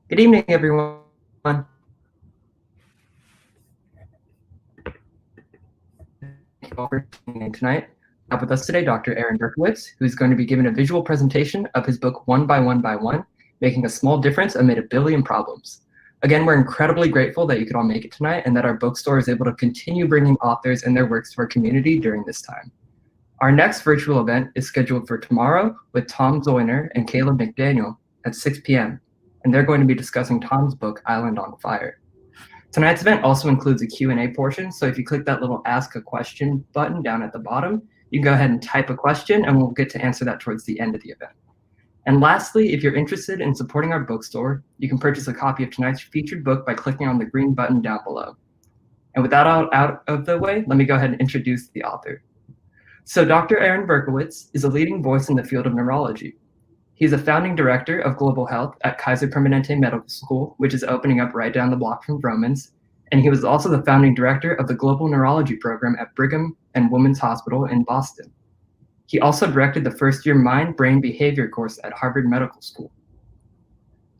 Good evening, everyone. Thank you all for tuning in tonight. We have with us today Dr. Erin Berkowitz, who's going to be giving a visual presentation of his book, One by One by One, Making a Small Difference Amid a Billion Problems. Again, we're incredibly grateful that you could all make it tonight and that our bookstore is able to continue bringing authors and their works to our community during this time. Our next virtual event is scheduled for tomorrow with Tom Zoyner and Caleb McDaniel at 6 p.m., and they're going to be discussing Tom's book, Island on Fire. Tonight's event also includes a Q&A portion, so if you click that little Ask a Question button down at the bottom, you can go ahead and type a question, and we'll get to answer that towards the end of the event. And lastly, if you're interested in supporting our bookstore, you can purchase a copy of tonight's featured book by clicking on the green button down below. And with that out of the way, let me go ahead and introduce the author. So Dr. Erin Berkowitz is a leading voice in the field of neurology. He's a founding director of global health at Kaiser Permanente Medical School, which is opening up right down the block from Vroman's. And he was also the founding director of the Global Neurology Program at Brigham and Women's Hospital in Boston. He also directed the first-year Mind-Brain Behavior course at Harvard Medical School.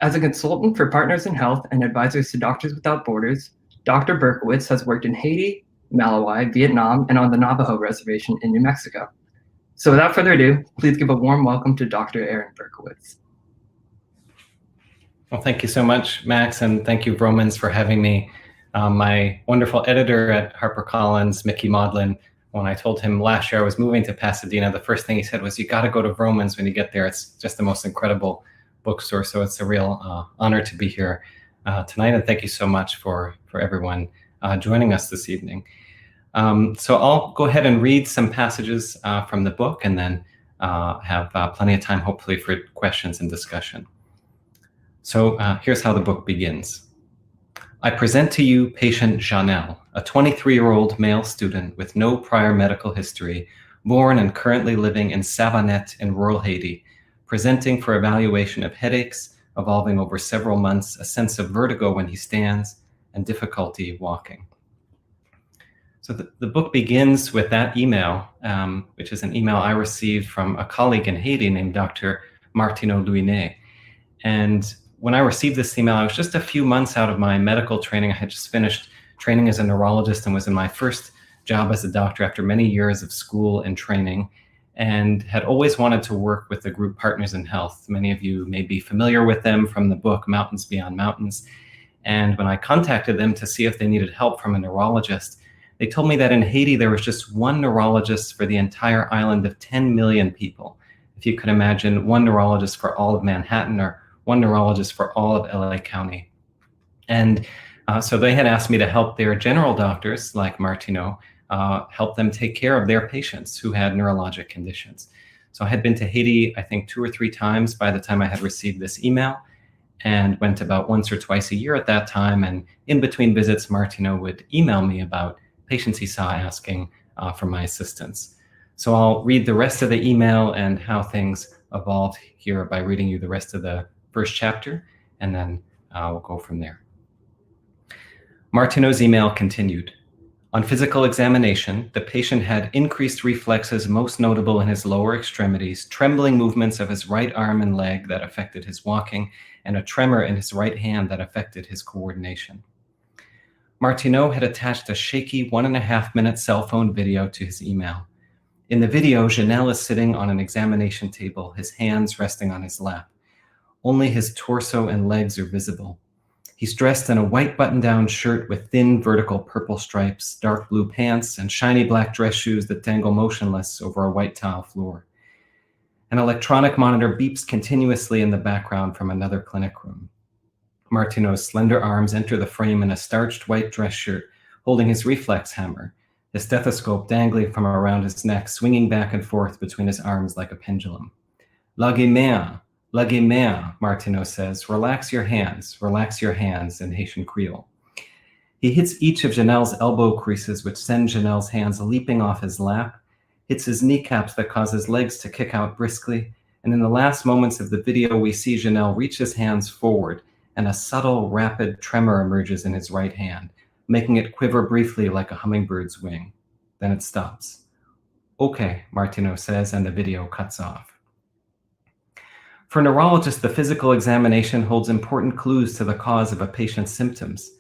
As a consultant for Partners in Health and advisors to Doctors Without Borders, Dr. Berkowitz has worked in Haiti, Malawi, Vietnam, and on the Navajo Reservation in New Mexico. So without further ado, please give a warm welcome to Dr. Erin Berkowitz. Well, thank you so much, Max, and thank you, Vromans, for having me. My wonderful editor at HarperCollins, Mickey Maudlin, when I told him last year I was moving to Pasadena, the first thing he said was, you got to go to Vromans when you get there. It's just the most incredible bookstore. So it's a real honor to be here tonight. And thank you so much for everyone joining us this evening. So I'll go ahead and read some passages from the book and then have plenty of time, hopefully, for questions and discussion. So here's how the book begins. I present to you patient Janelle, a 23-year-old male student with no prior medical history, born and currently living in Savannette in rural Haiti, presenting for evaluation of headaches, evolving over several months, a sense of vertigo when he stands, and difficulty walking. So the book begins with that email, which is an email I received from a colleague in Haiti named Dr. Martineau Louinet. And when I received this email, I was just a few months out of my medical training. I had just finished training as a neurologist and was in my first job as a doctor after many years of school and training, and had always wanted to work with the group Partners in Health. Many of you may be familiar with them from the book Mountains Beyond Mountains. And when I contacted them to see if they needed help from a neurologist, they told me that in Haiti, there was just one neurologist for the entire island of 10 million people. If you could imagine one neurologist for all of Manhattan or one neurologist for all of LA County. And so they had asked me to help their general doctors, like Martineau, help them take care of their patients who had neurologic conditions. So I had been to Haiti, I think 2 or 3 times by the time I had received this email, and went about once or twice a year at that time. And in between visits, Martineau would email me about patients he saw asking for my assistance. So I'll read the rest of the email and how things evolved here by reading you the rest of the first chapter, and then we'll go from there. Martineau's email continued. On physical examination, the patient had increased reflexes, most notable in his lower extremities, trembling movements of his right arm and leg that affected his walking, and a tremor in his right hand that affected his coordination. Martineau had attached a shaky 1.5-minute cell phone video to his email. In the video, Janelle is sitting on an examination table, his hands resting on his lap. Only his torso and legs are visible. He's dressed in a white button-down shirt with thin vertical purple stripes, dark blue pants, and shiny black dress shoes that dangle motionless over a white tile floor. An electronic monitor beeps continuously in the background from another clinic room. Martineau's slender arms enter the frame in a starched white dress shirt, holding his reflex hammer, his stethoscope dangling from around his neck, swinging back and forth between his arms like a pendulum. Lagez main, Martineau says, relax your hands in Haitian Creole. He hits each of Janelle's elbow creases, which send Janelle's hands leaping off his lap, hits his kneecaps that cause his legs to kick out briskly, and in the last moments of the video, we see Janelle reach his hands forward, and a subtle, rapid tremor emerges in his right hand, making it quiver briefly like a hummingbird's wing. Then it stops. Okay, Martineau says, and the video cuts off. For neurologists, the physical examination holds important clues to the cause of a patient's symptoms.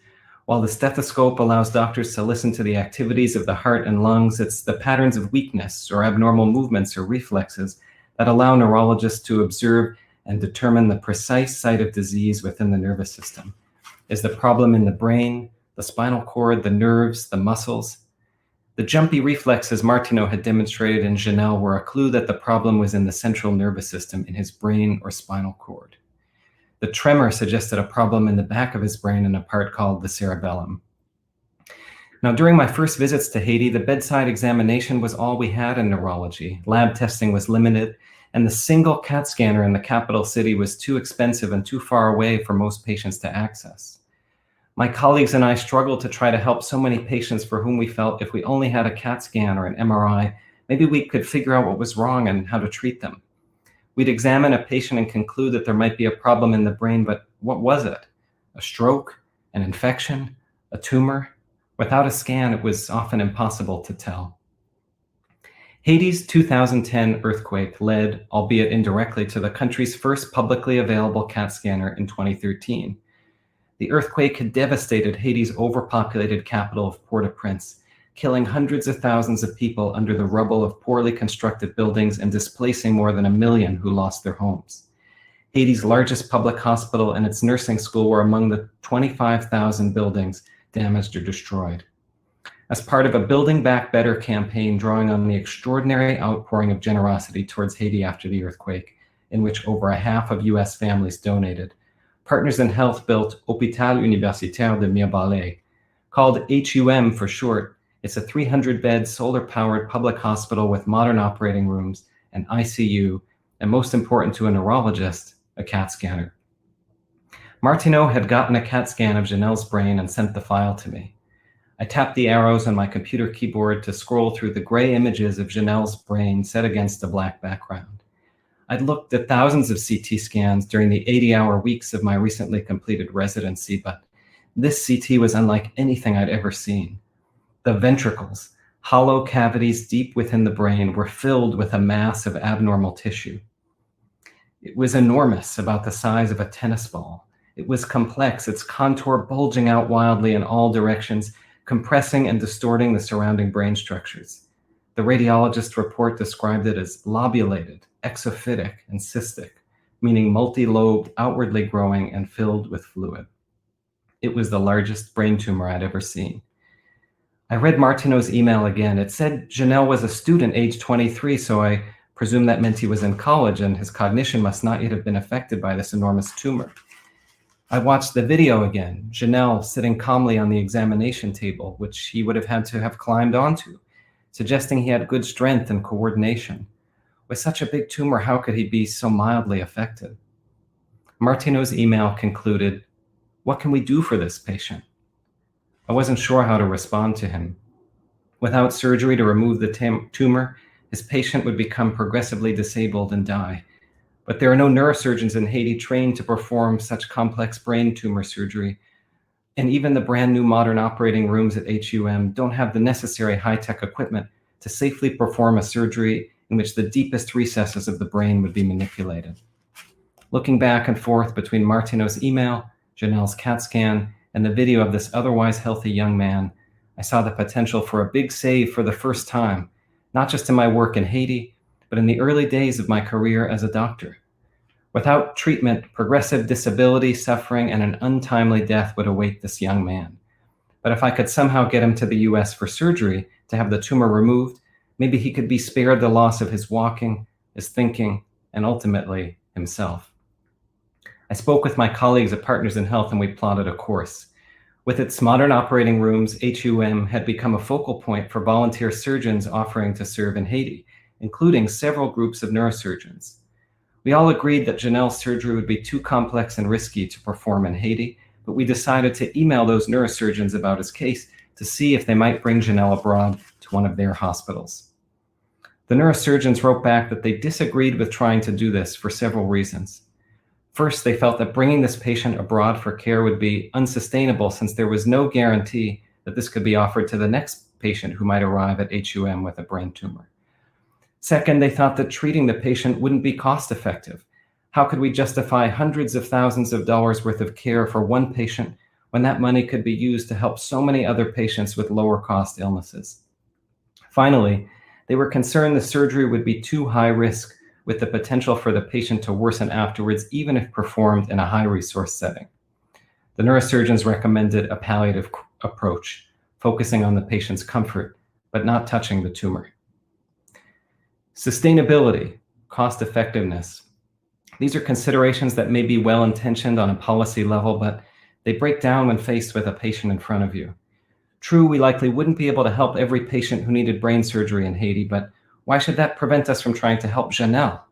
While the stethoscope allows doctors to listen to the activities of the heart and lungs, it's the patterns of weakness or abnormal movements or reflexes that allow neurologists to observe and determine the precise site of disease within the nervous system. Is the problem in the brain, the spinal cord, the nerves, the muscles? The jumpy reflexes Martineau had demonstrated in Janelle were a clue that the problem was in the central nervous system in his brain or spinal cord. The tremor suggested a problem in the back of his brain in a part called the cerebellum. Now, during my first visits to Haiti, the bedside examination was all we had in neurology. Lab testing was limited, and the single CAT scanner in the capital city was too expensive and too far away for most patients to access. My colleagues and I struggled to try to help so many patients for whom we felt if we only had a CAT scan or an MRI, maybe we could figure out what was wrong and how to treat them. We'd examine a patient and conclude that there might be a problem in the brain, but what was it? A stroke? An infection? A tumor? Without a scan, it was often impossible to tell. Haiti's 2010 earthquake led, albeit indirectly, to the country's first publicly available CAT scanner in 2013. The earthquake had devastated Haiti's overpopulated capital of Port-au-Prince, killing hundreds of thousands of people under the rubble of poorly constructed buildings and displacing more than 1 million who lost their homes. Haiti's largest public hospital and its nursing school were among the 25,000 buildings damaged or destroyed. As part of a Building Back Better campaign drawing on the extraordinary outpouring of generosity towards Haiti after the earthquake, in which over a half of US families donated, Partners in Health built Hôpital Universitaire de Mirbalais. Called HUM for short, it's a 300-bed, solar-powered public hospital with modern operating rooms, an ICU, and most important to a neurologist, a CAT scanner. Martineau had gotten a CAT scan of Janelle's brain and sent the file to me. I tapped the arrows on my computer keyboard to scroll through the gray images of Janelle's brain set against a black background. I'd looked at thousands of CT scans during the 80-hour weeks of my recently completed residency, but this CT was unlike anything I'd ever seen. The ventricles, hollow cavities deep within the brain, were filled with a mass of abnormal tissue. It was enormous, about the size of a tennis ball. It was complex, its contour bulging out wildly in all directions, compressing and distorting the surrounding brain structures. The radiologist report described it as lobulated, exophytic, and cystic, meaning multi-lobed, outwardly growing, and filled with fluid. It was the largest brain tumor I'd ever seen. I read Martineau's email again. It said Janelle was a student, age 23, so I presume that meant he was in college and his cognition must not yet have been affected by this enormous tumor. I watched the video again, Janelle sitting calmly on the examination table, which he would have had to have climbed onto, suggesting he had good strength and coordination. With such a big tumor, how could he be so mildly affected? Martineau's email concluded, "What can we do for this patient?" I wasn't sure how to respond to him. Without surgery to remove the tumor, his patient would become progressively disabled and die. But there are no neurosurgeons in Haiti trained to perform such complex brain tumor surgery, and even the brand new modern operating rooms at HUM don't have the necessary high-tech equipment to safely perform a surgery in which the deepest recesses of the brain would be manipulated. Looking back and forth between Martineau's email, Janelle's CAT scan, and the video of this otherwise healthy young man, I saw the potential for a big save for the first time, not just in my work in Haiti, but in the early days of my career as a doctor. Without treatment, progressive disability, suffering, and an untimely death would await this young man. But if I could somehow get him to the US for surgery, to have the tumor removed, maybe he could be spared the loss of his walking, his thinking, and ultimately himself. I spoke with my colleagues at Partners in Health and we plotted a course. With its modern operating rooms, HUM had become a focal point for volunteer surgeons offering to serve in Haiti, including several groups of neurosurgeons. We all agreed that Janelle's surgery would be too complex and risky to perform in Haiti, but we decided to email those neurosurgeons about his case to see if they might bring Janelle abroad to one of their hospitals. The neurosurgeons wrote back that they disagreed with trying to do this for several reasons. First, they felt that bringing this patient abroad for care would be unsustainable since there was no guarantee that this could be offered to the next patient who might arrive at HUM with a brain tumor. Second, they thought that treating the patient wouldn't be cost effective. How could we justify hundreds of thousands of dollars worth of care for one patient when that money could be used to help so many other patients with lower cost illnesses? Finally, they were concerned the surgery would be too high risk, with the potential for the patient to worsen afterwards, even if performed in a high resource setting. The neurosurgeons recommended a palliative approach, focusing on the patient's comfort, but not touching the tumor. Sustainability, cost effectiveness. These are considerations that may be well-intentioned on a policy level, but they break down when faced with a patient in front of you. True, we likely wouldn't be able to help every patient who needed brain surgery in Haiti, but why should that prevent us from trying to help Janelle?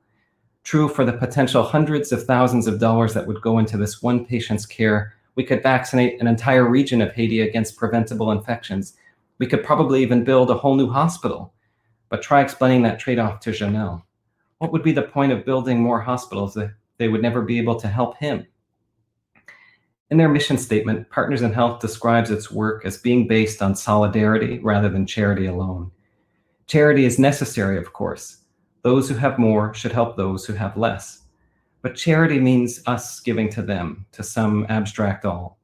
True, for the potential hundreds of thousands of dollars that would go into this one patient's care, we could vaccinate an entire region of Haiti against preventable infections. We could probably even build a whole new hospital. But try explaining that trade-off to Janelle. What would be the point of building more hospitals if they would never be able to help him? In their mission statement, Partners in Health describes its work as being based on solidarity rather than charity alone. Charity is necessary, of course. Those who have more should help those who have less. But charity means us giving to them, to some abstract all.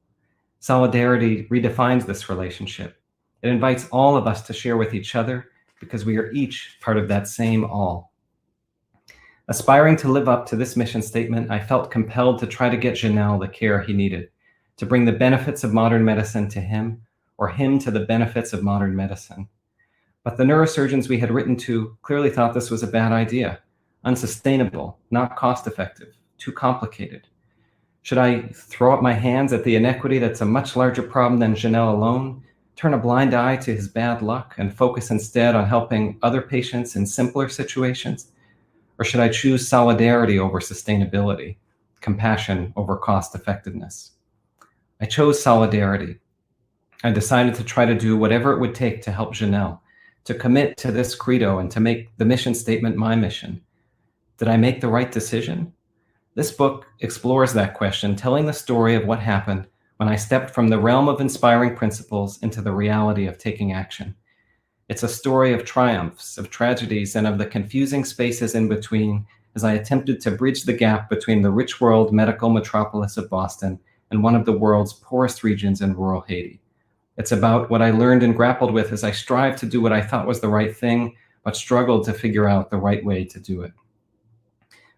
Solidarity redefines this relationship. It invites all of us to share with each other because we are each part of that same all. Aspiring to live up to this mission statement, I felt compelled to try to get Janelle the care he needed, to bring the benefits of modern medicine to him, or him to the benefits of modern medicine. But the neurosurgeons we had written to clearly thought this was a bad idea, unsustainable, not cost-effective, too complicated. Should I throw up my hands at the inequity that's a much larger problem than Janelle alone, turn a blind eye to his bad luck, and focus instead on helping other patients in simpler situations? Or should I choose solidarity over sustainability, compassion over cost-effectiveness? I chose solidarity. I decided to try to do whatever it would take to help Janelle, to commit to this credo and to make the mission statement my mission. Did I make the right decision? This book explores that question, telling the story of what happened when I stepped from the realm of inspiring principles into the reality of taking action. It's a story of triumphs, of tragedies, and of the confusing spaces in between as I attempted to bridge the gap between the rich world medical metropolis of Boston and one of the world's poorest regions in rural Haiti. It's about what I learned and grappled with as I strived to do what I thought was the right thing, but struggled to figure out the right way to do it.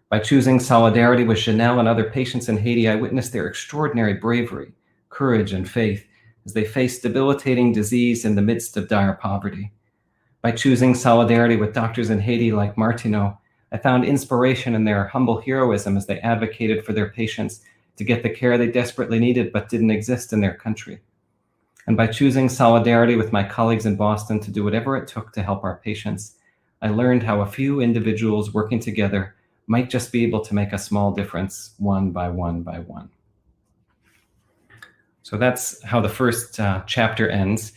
By choosing solidarity with Janelle and other patients in Haiti, I witnessed their extraordinary bravery, courage, and faith as they faced debilitating disease in the midst of dire poverty. By choosing solidarity with doctors in Haiti like Martineau, I found inspiration in their humble heroism as they advocated for their patients to get the care they desperately needed but didn't exist in their country. And by choosing solidarity with my colleagues in Boston to do whatever it took to help our patients, I learned how a few individuals working together might just be able to make a small difference one by one by one. So that's how the first chapter ends.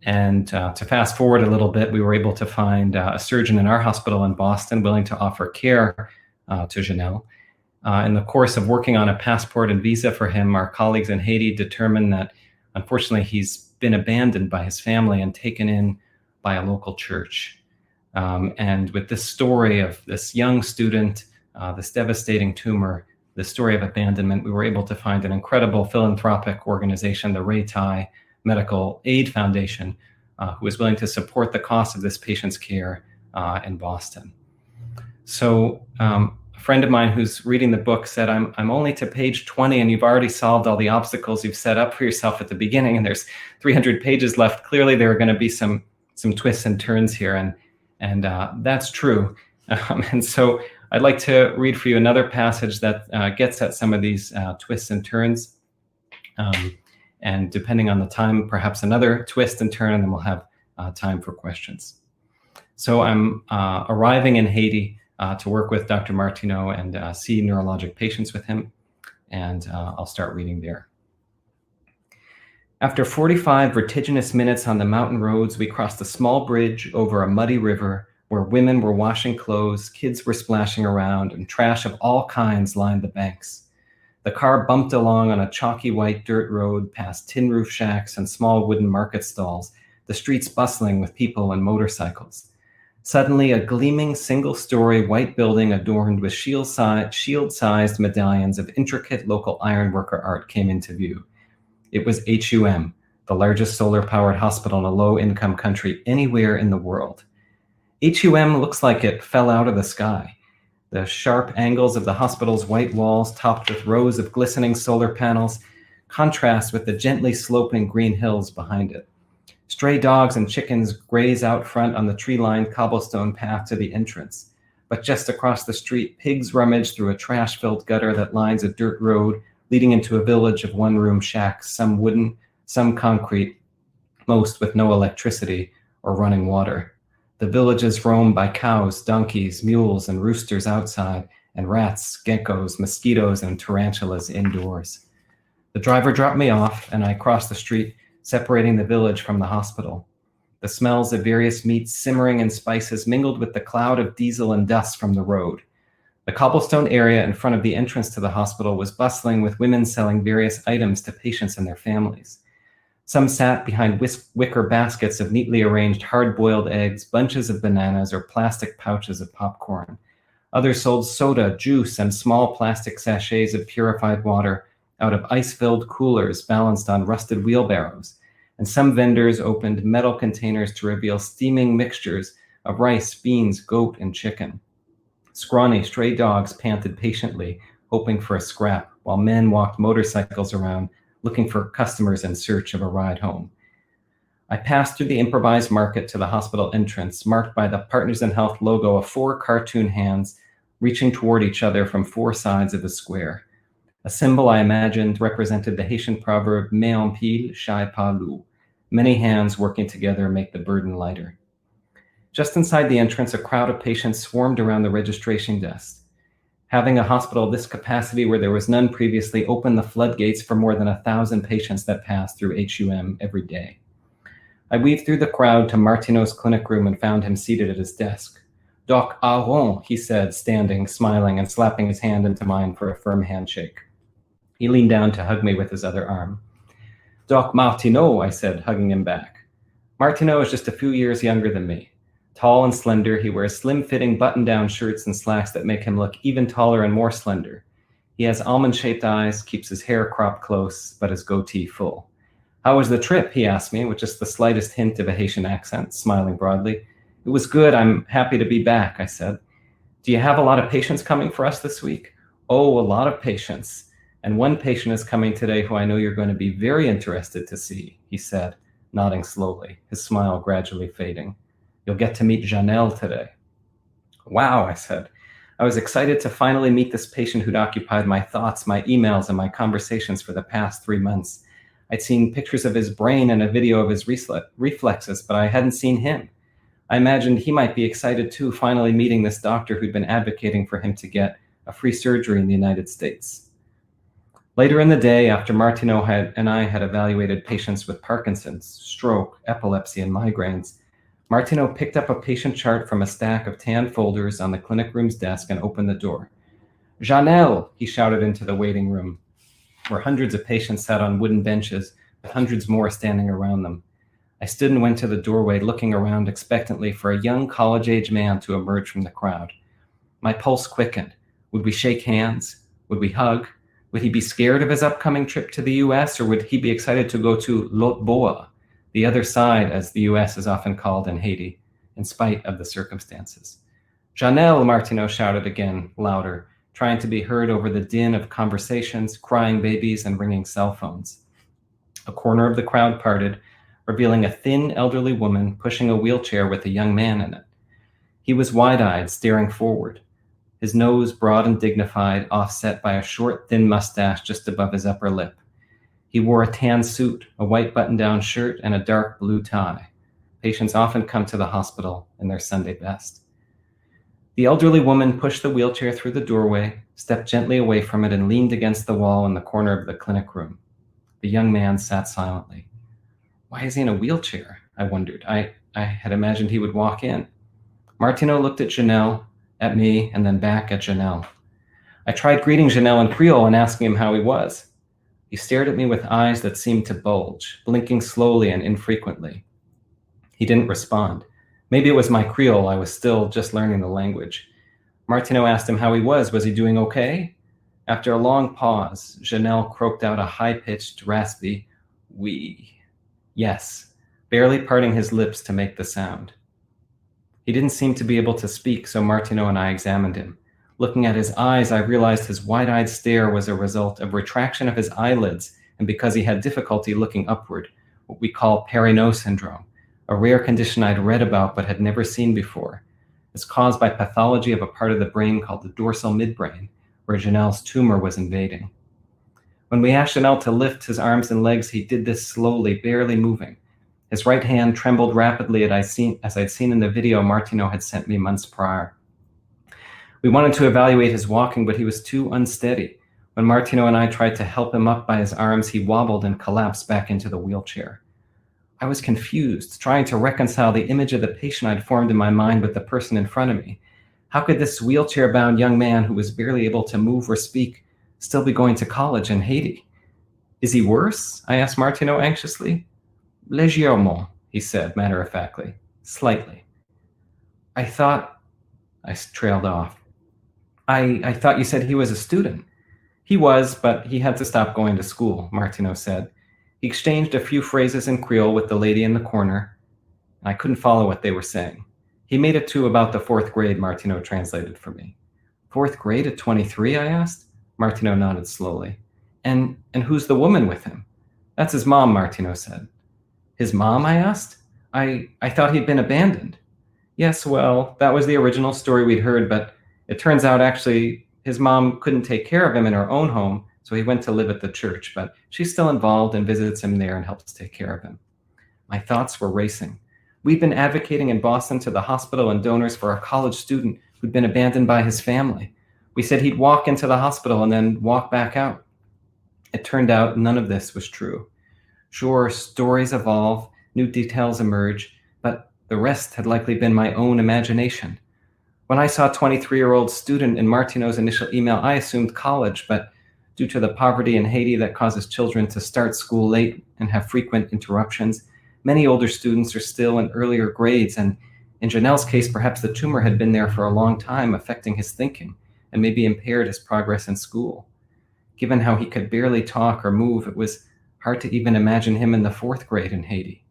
And to fast forward a little bit, we were able to find a surgeon in our hospital in Boston willing to offer care to Janelle. In the course of working on a passport and visa for him, our colleagues in Haiti determined that unfortunately he's been abandoned by his family and taken in by a local church. And with this story of this young student, this devastating tumor, the story of abandonment, we were able to find an incredible philanthropic organization, the Ray Tai Medical Aid Foundation, who was willing to support the cost of this patient's care in Boston. So a friend of mine who's reading the book said, I'm only to page 20 and you've already solved all the obstacles you've set up for yourself at the beginning, and there's 300 pages left. Clearly there are going to be some twists and turns here, and that's true. And so I'd like to read for you another passage that gets at some of these twists and turns. And depending on the time, perhaps another twist and turn, and then we'll have time for questions. So I'm arriving in Haiti to work with Dr. Martineau and see neurologic patients with him, and I'll start reading there. After 45 vertiginous minutes on the mountain roads, we crossed a small bridge over a muddy river where women were washing clothes, kids were splashing around, and trash of all kinds lined the banks. The car bumped along on a chalky white dirt road past tin roof shacks and small wooden market stalls, the streets bustling with people and motorcycles. Suddenly, a gleaming single-story white building adorned with shield-sized medallions of intricate local ironworker art came into view. It was HUM, the largest solar-powered hospital in a low-income country anywhere in the world. HUM looks like it fell out of the sky. The sharp angles of the hospital's white walls, topped with rows of glistening solar panels, contrast with the gently sloping green hills behind it. Stray dogs and chickens graze out front on the tree-lined cobblestone path to the entrance. But just across the street, pigs rummage through a trash-filled gutter that lines a dirt road leading into a village of one-room shacks, some wooden, some concrete, most with no electricity or running water. The village is roamed by cows, donkeys, mules, and roosters outside, and rats, geckos, mosquitoes, and tarantulas indoors. The driver dropped me off, and I crossed the street, separating the village from the hospital. The smells of various meats simmering in spices mingled with the cloud of diesel and dust from the road. The cobblestone area in front of the entrance to the hospital was bustling with women selling various items to patients and their families. Some sat behind wicker baskets of neatly arranged hard-boiled eggs, bunches of bananas, or plastic pouches of popcorn. Others sold soda, juice, and small plastic sachets of purified water out of ice-filled coolers balanced on rusted wheelbarrows, and some vendors opened metal containers to reveal steaming mixtures of rice, beans, goat, and chicken. Scrawny, stray dogs panted patiently, hoping for a scrap, while men walked motorcycles around, looking for customers in search of a ride home. I passed through the improvised market to the hospital entrance, marked by the Partners in Health logo of 4 cartoon hands reaching toward each other from 4 sides of the square. A symbol I imagined represented the Haitian proverb, "Main en pile, chai pas lourd." Many hands working together make the burden lighter. Just inside the entrance, a crowd of patients swarmed around the registration desk. Having a hospital of this capacity where there was none previously opened the floodgates for more than 1,000 patients that passed through HUM every day. I weaved through the crowd to Martineau's clinic room and found him seated at his desk. "Doc Aron," he said, standing, smiling, and slapping his hand into mine for a firm handshake. He leaned down to hug me with his other arm. "Doc Martineau," I said, hugging him back. Martineau is just a few years younger than me. Tall and slender, he wears slim-fitting button-down shirts and slacks that make him look even taller and more slender. He has almond-shaped eyes, keeps his hair cropped close, but his goatee full. "How was the trip?" he asked me, with just the slightest hint of a Haitian accent, smiling broadly. "It was good. I'm happy to be back," I said. "Do you have a lot of patients coming for us this week?" "Oh, a lot of patients. And one patient is coming today who I know you're going to be very interested to see," he said, nodding slowly, his smile gradually fading. "You'll get to meet Janelle today." "Wow," I said. I was excited to finally meet this patient who'd occupied my thoughts, my emails, and my conversations for the past 3 months. I'd seen pictures of his brain and a video of his reflexes, but I hadn't seen him. I imagined he might be excited too, finally meeting this doctor who'd been advocating for him to get a free surgery in the United States. Later in the day, after Martineau and I had evaluated patients with Parkinson's, stroke, epilepsy, and migraines, Martineau picked up a patient chart from a stack of tan folders on the clinic room's desk and opened the door. "Janelle," he shouted into the waiting room, where hundreds of patients sat on wooden benches, with hundreds more standing around them. I stood and went to the doorway, looking around expectantly for a young college-age man to emerge from the crowd. My pulse quickened. Would we shake hands? Would we hug? Would he be scared of his upcoming trip to the US, or would he be excited to go to L'autre Boa, the other side, as the US is often called in Haiti, in spite of the circumstances? "Janelle," Martineau shouted again, louder, trying to be heard over the din of conversations, crying babies, and ringing cell phones. A corner of the crowd parted, revealing a thin, elderly woman pushing a wheelchair with a young man in it. He was wide-eyed, staring forward, his nose broad and dignified, offset by a short, thin mustache just above his upper lip. He wore a tan suit, a white button-down shirt, and a dark blue tie. Patients often come to the hospital in their Sunday best. The elderly woman pushed the wheelchair through the doorway, stepped gently away from it, and leaned against the wall in the corner of the clinic room. The young man sat silently. Why is he in a wheelchair? I wondered. I had imagined he would walk in. Martineau looked at Janelle, at me, and then back at Janelle. I tried greeting Janelle in Creole and asking him how he was. He stared at me with eyes that seemed to bulge, blinking slowly and infrequently. He didn't respond. Maybe it was my Creole. I was still just learning the language. Martineau asked him how he was. Was he doing okay? After a long pause, Janelle croaked out a high-pitched, raspy, "Oui." Yes, barely parting his lips to make the sound. He didn't seem to be able to speak, so Martineau and I examined him. Looking at his eyes, I realized his wide-eyed stare was a result of retraction of his eyelids, and because he had difficulty looking upward, what we call Perino Syndrome, a rare condition I'd read about but had never seen before. It's caused by pathology of a part of the brain called the dorsal midbrain, where Janelle's tumor was invading. When we asked Janelle to lift his arms and legs, he did this slowly, barely moving. His right hand trembled rapidly as I'd seen in the video Martineau had sent me months prior. We wanted to evaluate his walking, but he was too unsteady. When Martineau and I tried to help him up by his arms, he wobbled and collapsed back into the wheelchair. I was confused, trying to reconcile the image of the patient I'd formed in my mind with the person in front of me. How could this wheelchair-bound young man who was barely able to move or speak still be going to college in Haiti? Is he worse? I asked Martineau anxiously. Légèrement, he said matter-of-factly. Slightly. I trailed off. I thought you said he was a student. He was, but he had to stop going to school, Martineau said. He exchanged a few phrases in Creole with the lady in the corner. I couldn't follow what they were saying. He made it to about the 4th grade, Martineau translated for me. 4th grade at 23, I asked. Martineau nodded slowly. And who's the woman with him? That's his mom, Martineau said. His mom, I asked? I thought he'd been abandoned. Yes, well, that was the original story we'd heard, but it turns out actually his mom couldn't take care of him in her own home, so he went to live at the church, but she's still involved and visits him there and helps take care of him. My thoughts were racing. We'd been advocating in Boston to the hospital and donors for a college student who'd been abandoned by his family. We said he'd walk into the hospital and then walk back out. It turned out none of this was true. Sure, stories evolve, new details emerge, but the rest had likely been my own imagination. When I saw a 23-year-old student in Martineau's initial email, I assumed college, but due to the poverty in Haiti that causes children to start school late and have frequent interruptions, many older students are still in earlier grades, and in Janelle's case, perhaps the tumor had been there for a long time, affecting his thinking and maybe impaired his progress in school. Given how he could barely talk or move, it was hard to even imagine him in the 4th grade in Haiti.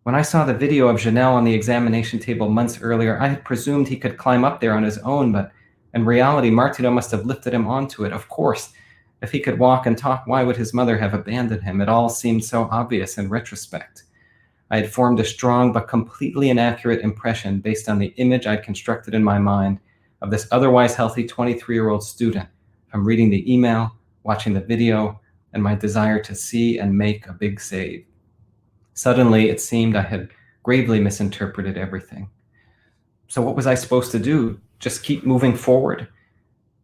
When I saw the video of Janelle on the examination table months earlier, I had presumed he could climb up there on his own, but in reality, Martineau must have lifted him onto it. Of course, if he could walk and talk, why would his mother have abandoned him? It all seemed so obvious in retrospect. I had formed a strong but completely inaccurate impression based on the image I'd constructed in my mind of this otherwise healthy 23-year-old student from reading the email, watching the video, and my desire to see and make a big save. Suddenly, it seemed I had gravely misinterpreted everything. So what was I supposed to do? Just keep moving forward?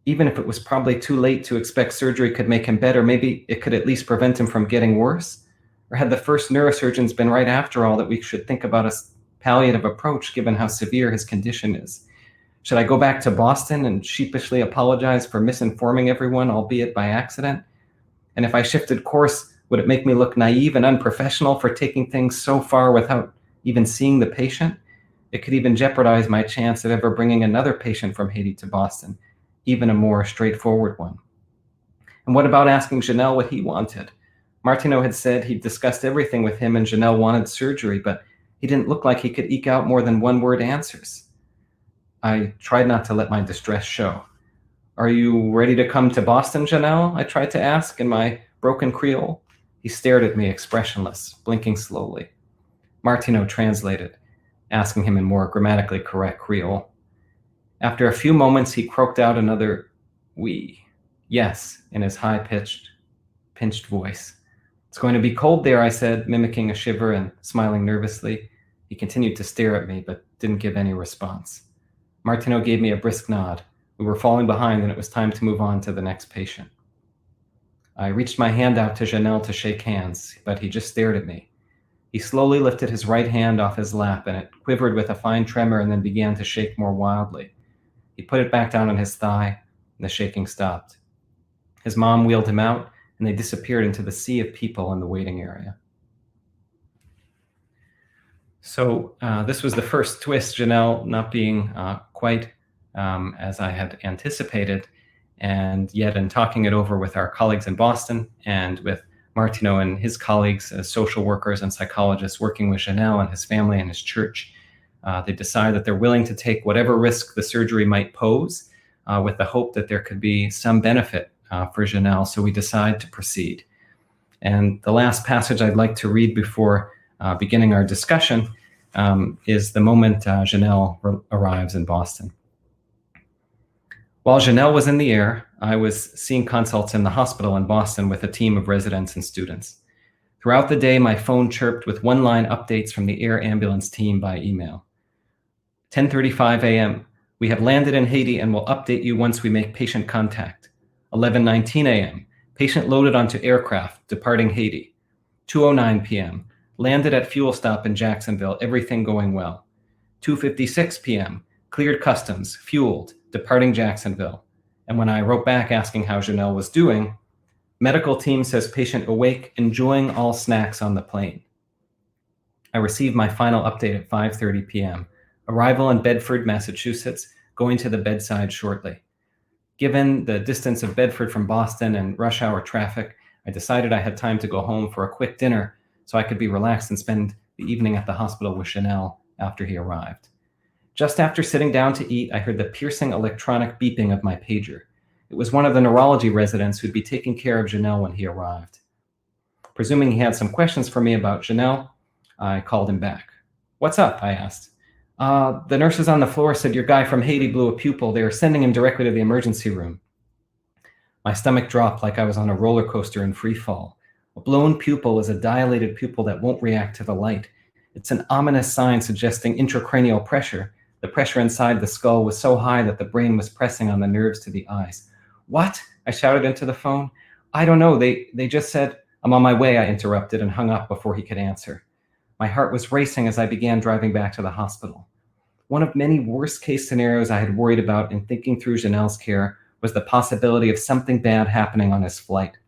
Even if it was probably too late to expect surgery could make him better, maybe it could at least prevent him from getting worse? Or had the first neurosurgeons been right after all that we should think about a palliative approach given how severe his condition is? Should I go back to Boston and sheepishly apologize for misinforming everyone, albeit by accident? And if I shifted course, would it make me look naive and unprofessional for taking things so far without even seeing the patient? It could even jeopardize my chance of ever bringing another patient from Haiti to Boston, even a more straightforward one. And what about asking Janelle what he wanted? Martineau had said he'd discussed everything with him and Janelle wanted surgery, but he didn't look like he could eke out more than one-word answers. I tried not to let my distress show. Are you ready to come to Boston, Janelle? I tried to ask in my broken Creole. He stared at me expressionless, blinking slowly. Martineau translated, asking him in more grammatically correct Creole. After a few moments, he croaked out another "oui," yes, in his high-pitched, pinched voice. It's going to be cold there, I said, mimicking a shiver and smiling nervously. He continued to stare at me, but didn't give any response. Martineau gave me a brisk nod. We were falling behind, and it was time to move on to the next patient. I reached my hand out to Janelle to shake hands, but he just stared at me. He slowly lifted his right hand off his lap, and it quivered with a fine tremor and then began to shake more wildly. He put it back down on his thigh, and the shaking stopped. His mom wheeled him out, and they disappeared into the sea of people in the waiting area. So this was the first twist, Janelle not being quite as I had anticipated. And yet in talking it over with our colleagues in Boston and with Martino and his colleagues as social workers and psychologists working with Janelle and his family and his church, they decide that they're willing to take whatever risk the surgery might pose with the hope that there could be some benefit for Janelle. So we decide to proceed. And the last passage I'd like to read before beginning our discussion is the moment Janelle arrives in Boston. While Janelle was in the air, I was seeing consults in the hospital in Boston with a team of residents and students. Throughout the day, my phone chirped with one-line updates from the air ambulance team by email. 10:35 a.m. We have landed in Haiti and will update you once we make patient contact. 11:19 a.m. Patient loaded onto aircraft, departing Haiti. 2:09 p.m. Landed at fuel stop in Jacksonville, everything going well. 2:56 p.m. Cleared customs, fueled, departing Jacksonville. And when I wrote back asking how Janelle was doing, medical team says patient awake, enjoying all snacks on the plane. I received my final update at 5:30 p.m. Arrival in Bedford, Massachusetts, going to the bedside shortly. Given the distance of Bedford from Boston and rush hour traffic, I decided I had time to go home for a quick dinner so I could be relaxed and spend the evening at the hospital with Janelle after he arrived. Just after sitting down to eat, I heard the piercing electronic beeping of my pager. It was one of the neurology residents who'd be taking care of Janelle when he arrived. Presuming he had some questions for me about Janelle, I called him back. "What's up?" I asked. The nurses on the floor said your guy from Haiti blew a pupil. They were sending him directly to the emergency room. My stomach dropped like I was on a roller coaster in free fall. A blown pupil is a dilated pupil that won't react to the light. It's an ominous sign suggesting intracranial pressure. The pressure inside the skull was so high that the brain was pressing on the nerves to the eyes. "What?" I shouted into the phone. "I don't know. They just said..." "I'm on my way," I interrupted and hung up before he could answer. My heart was racing as I began driving back to the hospital. One of many worst-case scenarios I had worried about in thinking through Janelle's care was the possibility of something bad happening on his flight.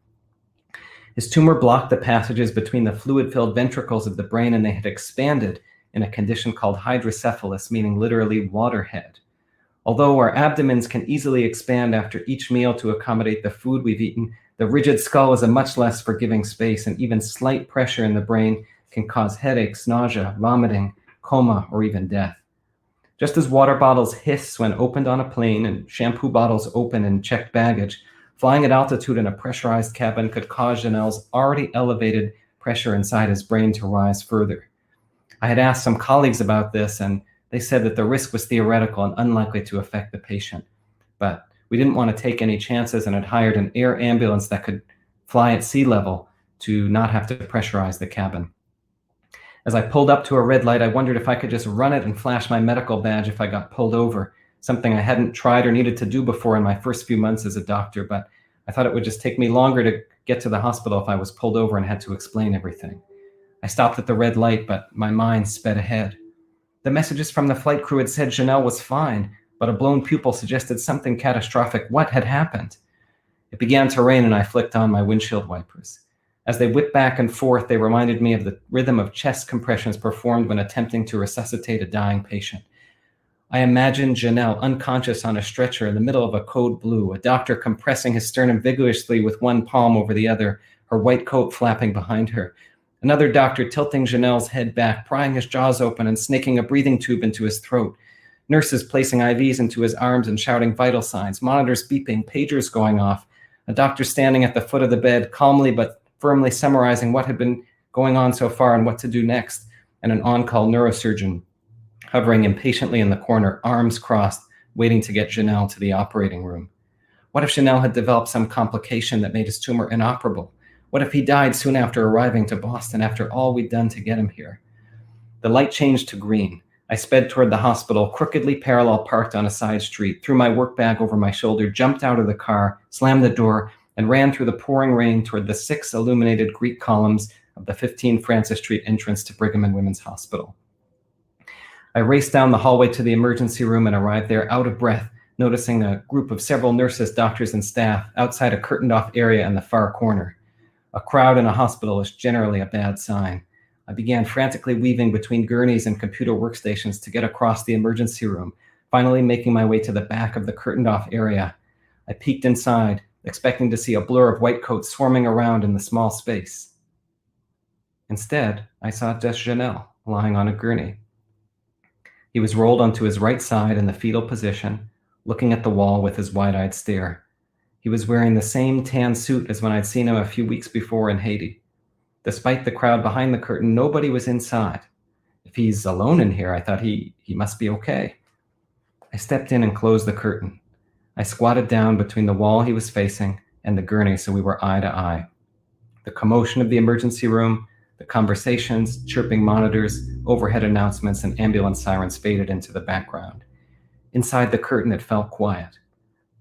His tumor blocked the passages between the fluid-filled ventricles of the brain, and they had expanded in a condition called hydrocephalus, meaning literally waterhead. Although our abdomens can easily expand after each meal to accommodate the food we've eaten, the rigid skull is a much less forgiving space, and even slight pressure in the brain can cause headaches, nausea, vomiting, coma, or even death. Just as water bottles hiss when opened on a plane and shampoo bottles open in checked baggage, flying at altitude in a pressurized cabin could cause Janelle's already elevated pressure inside his brain to rise further. I had asked some colleagues about this, and they said that the risk was theoretical and unlikely to affect the patient. But we didn't want to take any chances and had hired an air ambulance that could fly at sea level to not have to pressurize the cabin. As I pulled up to a red light, I wondered if I could just run it and flash my medical badge if I got pulled over, something I hadn't tried or needed to do before in my first few months as a doctor, but I thought it would just take me longer to get to the hospital if I was pulled over and had to explain everything. I stopped at the red light, but my mind sped ahead. The messages from the flight crew had said Janelle was fine, but a blown pupil suggested something catastrophic. What had happened? It began to rain, and I flicked on my windshield wipers. As they whipped back and forth, they reminded me of the rhythm of chest compressions performed when attempting to resuscitate a dying patient. I imagined Janelle unconscious on a stretcher in the middle of a code blue, a doctor compressing his sternum vigorously with one palm over the other, her white coat flapping behind her. Another doctor tilting Janelle's head back, prying his jaws open and snaking a breathing tube into his throat. Nurses placing IVs into his arms and shouting vital signs, monitors beeping, pagers going off. A doctor standing at the foot of the bed, calmly but firmly summarizing what had been going on so far and what to do next, and an on-call neurosurgeon hovering impatiently in the corner, arms crossed, waiting to get Janelle to the operating room. What if Janelle had developed some complication that made his tumor inoperable? What if he died soon after arriving to Boston, after all we'd done to get him here? The light changed to green. I sped toward the hospital, crookedly parallel parked on a side street, threw my work bag over my shoulder, jumped out of the car, slammed the door, and ran through the pouring rain toward the 6 illuminated Greek columns of the 15 Francis Street entrance to Brigham and Women's Hospital. I raced down the hallway to the emergency room and arrived there out of breath, noticing a group of several nurses, doctors, and staff outside a curtained-off area in the far corner. A crowd in a hospital is generally a bad sign. I began frantically weaving between gurneys and computer workstations to get across the emergency room, finally making my way to the back of the curtained-off area. I peeked inside, expecting to see a blur of white coats swarming around in the small space. Instead, I saw just Janelle lying on a gurney. He was rolled onto his right side in the fetal position, looking at the wall with his wide-eyed stare. He was wearing the same tan suit as when I'd seen him a few weeks before in Haiti. Despite the crowd behind the curtain, nobody was inside. If he's alone in here, I thought he must be okay. I stepped in and closed the curtain. I squatted down between the wall he was facing and the gurney so we were eye to eye. The commotion of the emergency room, the conversations, chirping monitors, overhead announcements, and ambulance sirens faded into the background. Inside the curtain, it felt quiet.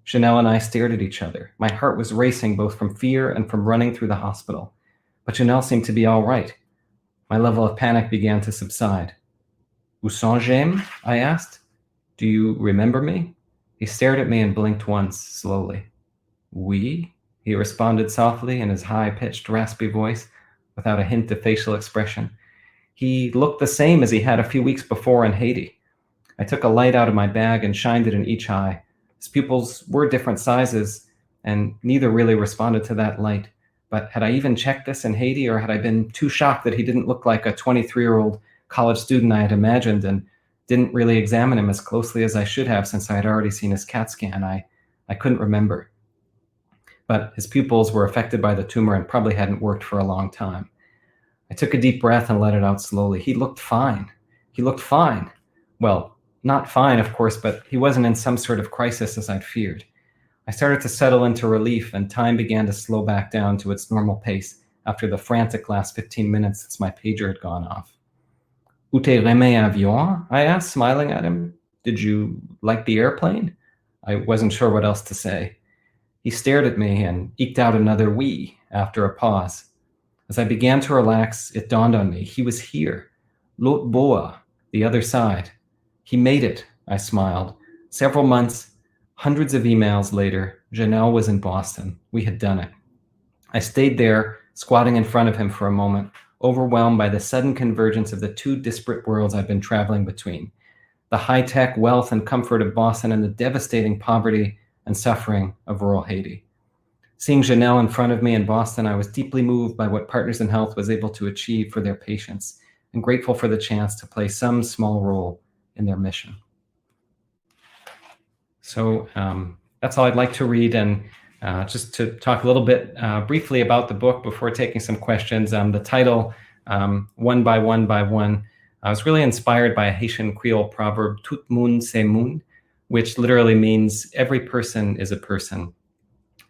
Janelle and I stared at each other. My heart was racing both from fear and from running through the hospital. But Janelle seemed to be all right. My level of panic began to subside. Où sont-je? I asked. Do you remember me? He stared at me and blinked once, slowly. Oui, he responded softly in his high-pitched, raspy voice, without a hint of facial expression. He looked the same as he had a few weeks before in Haiti. I took a light out of my bag and shined it in each eye. His pupils were different sizes, and neither really responded to that light. But had I even checked this in Haiti, or had I been too shocked that he didn't look like a 23-year-old college student I had imagined and didn't really examine him as closely as I should have since I had already seen his CAT scan? I couldn't remember. But his pupils were affected by the tumor and probably hadn't worked for a long time. I took a deep breath and let it out slowly. He looked fine. He looked fine. Well, not fine, of course, but he wasn't in some sort of crisis as I'd feared. I started to settle into relief, and time began to slow back down to its normal pace after the frantic last 15 minutes since my pager had gone off. Où t'es remis avion? I asked, smiling at him. Did you like the airplane? I wasn't sure what else to say. He stared at me and eked out another oui after a pause. As I began to relax, it dawned on me. He was here. L'autre bois, the other side. He made it, I smiled. Several months, hundreds of emails later, Janelle was in Boston. We had done it. I stayed there, squatting in front of him for a moment, overwhelmed by the sudden convergence of the two disparate worlds I'd been traveling between. The high-tech wealth and comfort of Boston and the devastating poverty and suffering of rural Haiti. Seeing Janelle in front of me in Boston, I was deeply moved by what Partners in Health was able to achieve for their patients, and grateful for the chance to play some small role in their mission. So that's all I'd like to read, and just to talk a little bit briefly about the book before taking some questions. The title, One by One by One, I was really inspired by a Haitian Creole proverb, Tout monde c'est monde, which literally means every person is a person.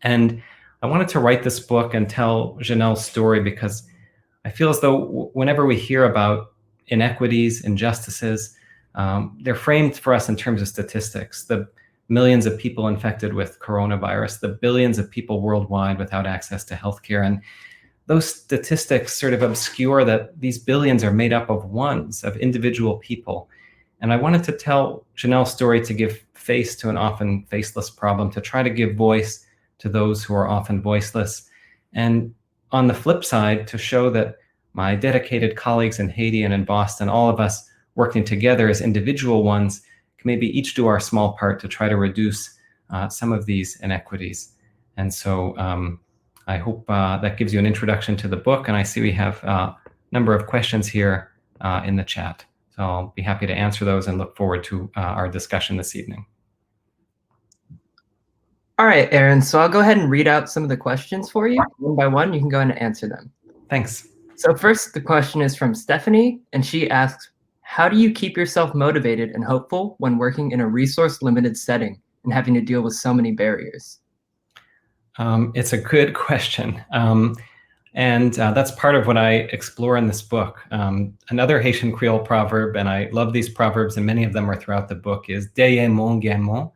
And I wanted to write this book and tell Janelle's story because I feel as though whenever we hear about inequities, injustices, they're framed for us in terms of statistics. The millions of people infected with coronavirus, the billions of people worldwide without access to healthcare. And those statistics sort of obscure that these billions are made up of ones, of individual people. And I wanted to tell Janelle's story to give face to an often faceless problem, to try to give voice to those who are often voiceless. And on the flip side, to show that my dedicated colleagues in Haiti and in Boston, all of us working together as individual ones, can maybe each do our small part to try to reduce some of these inequities. And so I hope that gives you an introduction to the book. And I see we have a number of questions here in the chat. So I'll be happy to answer those and look forward to our discussion this evening. All right, Erin, so I'll go ahead and read out some of the questions for you. One by one, you can go ahead and answer them. Thanks. So first, the question is from Stephanie, and she asks, how do you keep yourself motivated and hopeful when working in a resource-limited setting and having to deal with so many barriers? It's a good question. And that's part of what I explore in this book. Another Haitian Creole proverb, and I love these proverbs, and many of them are throughout the book, is Derrière mon gamin,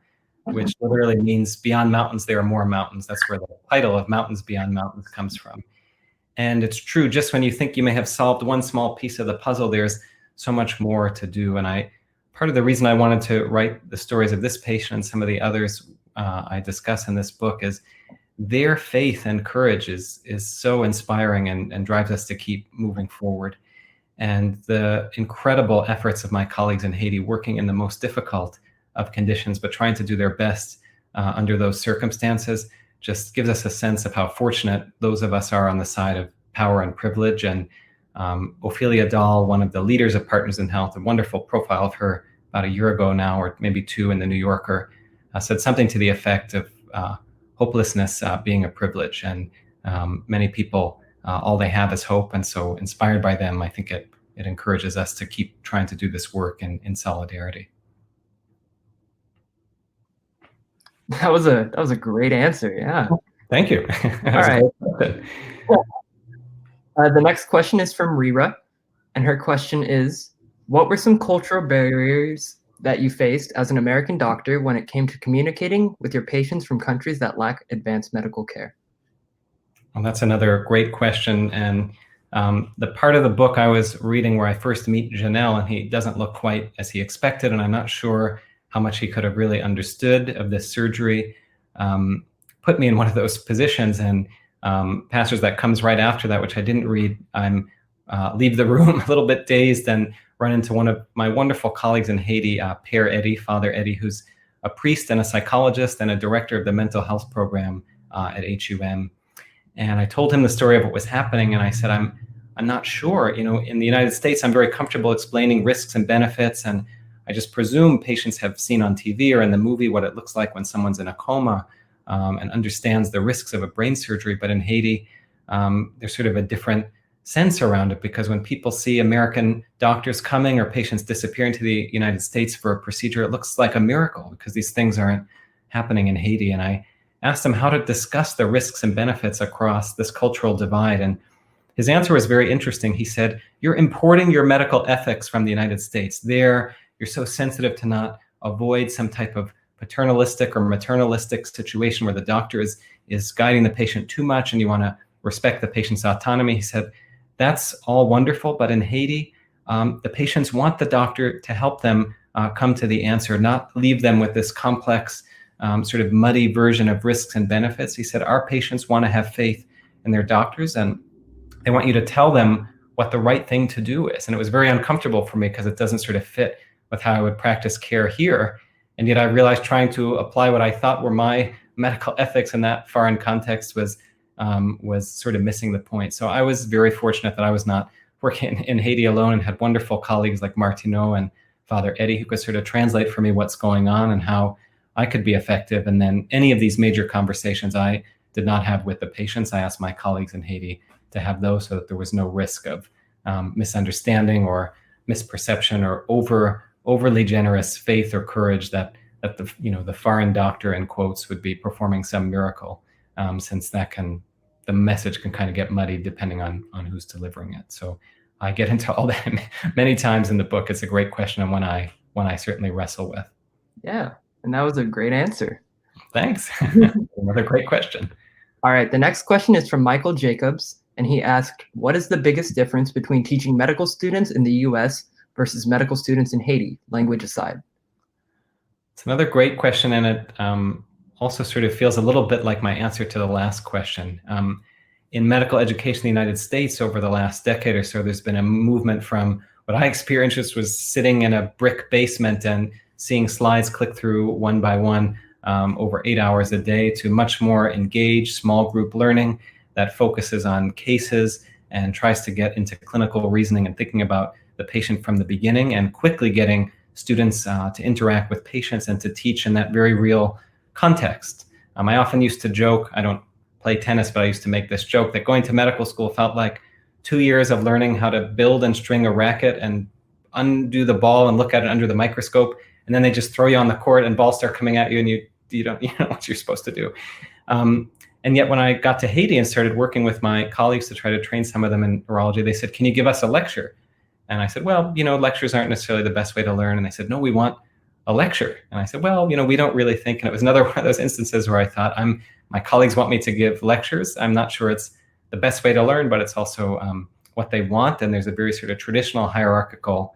which literally means beyond mountains, there are more mountains. That's where the title of Mountains Beyond Mountains comes from. And it's true, just when you think you may have solved one small piece of the puzzle, there's so much more to do. And part of the reason I wanted to write the stories of this patient and some of the others I discuss in this book is their faith and courage is so inspiring and drives us to keep moving forward. and the incredible efforts of my colleagues in Haiti working in the most difficult of conditions, but trying to do their best under those circumstances just gives us a sense of how fortunate those of us are on the side of power and privilege. And Ophelia Dahl, one of the leaders of Partners in Health, a wonderful profile of her about a year ago now, or maybe two, in the New Yorker, said something to the effect of hopelessness being a privilege. And many people, all they have is hope. And so inspired by them, I think it encourages us to keep trying to do this work in solidarity. That was a great answer. Yeah. Thank you. All right. The next question is from Rira, and her question is, what were some cultural barriers that you faced as an American doctor when it came to communicating with your patients from countries that lack advanced medical care? Well, that's another great question. And the part of the book I was reading where I first meet Janelle, and he doesn't look quite as he expected, and I'm not sure how much he could have really understood of this surgery, put me in one of those positions. And Pastors, that comes right after that, which I didn't read. I'm leave the room a little bit dazed and run into one of my wonderful colleagues in Haiti, Father Eddie, who's a priest and a psychologist and a director of the mental health program at HUM. And I told him the story of what was happening, and I said, I'm not sure. In the United States, I'm very comfortable explaining risks and benefits, and I just presume patients have seen on TV or in the movie what it looks like when someone's in a coma, and understands the risks of a brain surgery. But in Haiti, there's sort of a different sense around it, because when people see American doctors coming or patients disappearing to the United States for a procedure, it looks like a miracle because these things aren't happening in Haiti. And I asked him how to discuss the risks and benefits across this cultural divide. And his answer was very interesting. He said, you're importing your medical ethics from the United States. There, you're so sensitive to not avoid some type of paternalistic or maternalistic situation where the doctor is guiding the patient too much, and you want to respect the patient's autonomy. He said, that's all wonderful, but in Haiti, the patients want the doctor to help them come to the answer, not leave them with this complex, sort of muddy version of risks and benefits. He said, our patients want to have faith in their doctors, and they want you to tell them what the right thing to do is. And it was very uncomfortable for me because it doesn't sort of fit with how I would practice care here. And yet I realized trying to apply what I thought were my medical ethics in that foreign context was sort of missing the point. So I was very fortunate that I was not working in Haiti alone, and had wonderful colleagues like Martineau and Father Eddie who could sort of translate for me what's going on and how I could be effective. And then any of these major conversations I did not have with the patients, I asked my colleagues in Haiti to have those so that there was no risk of misunderstanding or misperception or overly generous faith or courage that the foreign doctor, in quotes, would be performing some miracle, since the message can kind of get muddied depending on who's delivering it. So I get into all that many times in the book. It's a great question, and one I certainly wrestle with. Yeah, and that was a great answer. Thanks. Another great question. All right, the next question is from Michael Jacobs, and he asked, what is the biggest difference between teaching medical students in the US versus medical students in Haiti, language aside? It's another great question, and it also sort of feels a little bit like my answer to the last question. In medical education in the United States over the last decade or so, there's been a movement from what I experienced was sitting in a brick basement and seeing slides click through one by one over 8 hours a day, to much more engaged small group learning that focuses on cases and tries to get into clinical reasoning and thinking about the patient from the beginning, and quickly getting students to interact with patients and to teach in that very real context. I often used to joke, I don't play tennis, but I used to make this joke that going to medical school felt like 2 years of learning how to build and string a racket and undo the ball and look at it under the microscope. And then they just throw you on the court and balls start coming at you, and you don't know what you're supposed to do. And yet when I got to Haiti and started working with my colleagues to try to train some of them in neurology, they said, can you give us a lecture? And I said, well, lectures aren't necessarily the best way to learn. And they said, no, we want a lecture. And I said, well, we don't really think. And it was another one of those instances where I thought, my colleagues want me to give lectures. I'm not sure it's the best way to learn, but it's also what they want. And there's a very sort of traditional hierarchical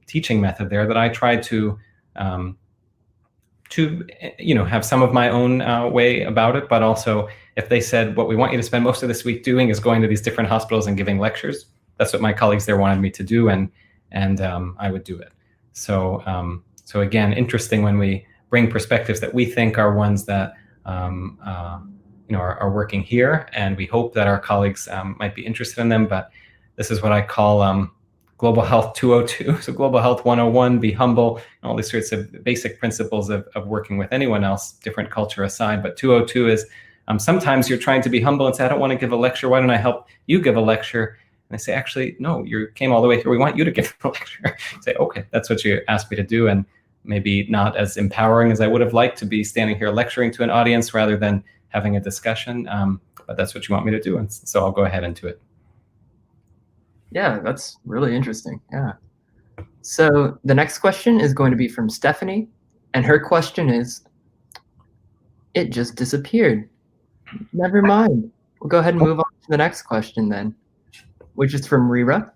teaching method there that I tried to have some of my own way about it. But also, if they said, what we want you to spend most of this week doing is going to these different hospitals and giving lectures, that's what my colleagues there wanted me to do, and I would do it. So so again, interesting when we bring perspectives that we think are ones that are working here, and we hope that our colleagues might be interested in them. But this is what I call Global Health 202. So Global Health 101, be humble, and all these sorts of basic principles of working with anyone else, different culture aside. But 202 is sometimes you're trying to be humble and say, I don't want to give a lecture. Why don't I help you give a lecture? And I say, actually, no, you came all the way here. We want you to give a lecture. Say, okay, that's what you asked me to do. And maybe not as empowering as I would have liked to be standing here lecturing to an audience rather than having a discussion. But that's what you want me to do. And so I'll go ahead and do it. Yeah, that's really interesting. Yeah. So the next question is going to be from Stephanie. And her question is, it just disappeared. Never mind. We'll go ahead and move on to the next question then, which is from Rira,